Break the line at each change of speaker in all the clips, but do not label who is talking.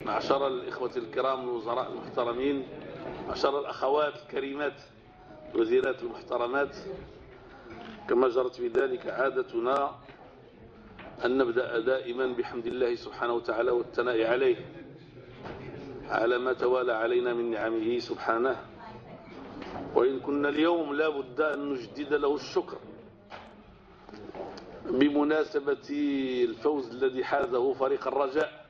معشر الإخوة الكرام الوزراء المحترمين، معشر الأخوات الكريمات الوزيرات المحترمات، كما جرت بذلك عادتنا أن نبدأ دائما بحمد الله سبحانه وتعالى والثناء عليه على ما توالى علينا من نعمه سبحانه، وإن كنا اليوم لا بد أن نجدد له الشكر بمناسبة الفوز الذي حازه فريق الرجاء.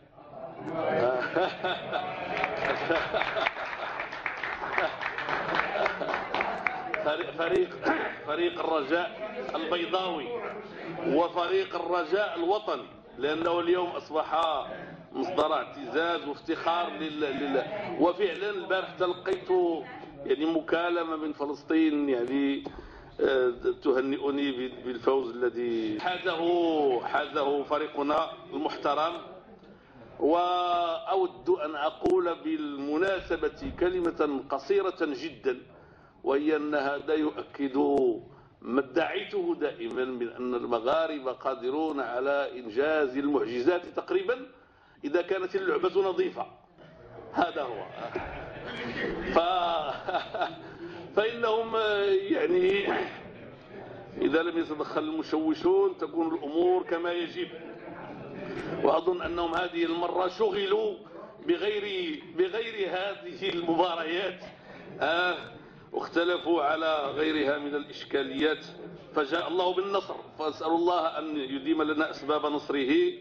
فريق الرجاء البيضاوي وفريق الرجاء الوطني، لأنه اليوم أصبح مصدر اعتزاز وافتخار وفعلا البارح تلقيت مكالمة من فلسطين تهنئني بالفوز الذي حازه فريقنا المحترم. وأود أن أقول بالمناسبة كلمة قصيرة جدا، وهي أن هذا يؤكد ما ادعيته دائما من أن المغاربة قادرون على إنجاز المعجزات تقريبا إذا كانت اللعبة نظيفة. هذا هو. فإنهم إذا لم يتدخل المشوشون تكون الأمور كما يجب، وأظن أنهم هذه المرة شغلوا بغير هذه المباريات، واختلفوا على غيرها من الإشكاليات، فجاء الله بالنصر. فأسأل الله أن يديم لنا أسباب نصره،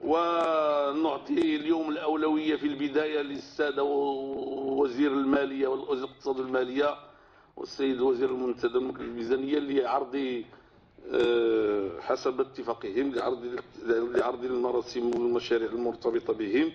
ونعطي اليوم الأولوية في البداية للسادة وزير المالية والوزير الاقتصاد المالية والسيد الوزير المنتدى الميزانية لعرض حسب اتفاقهم لعرض المراسم والمشاريع المرتبطة بهم.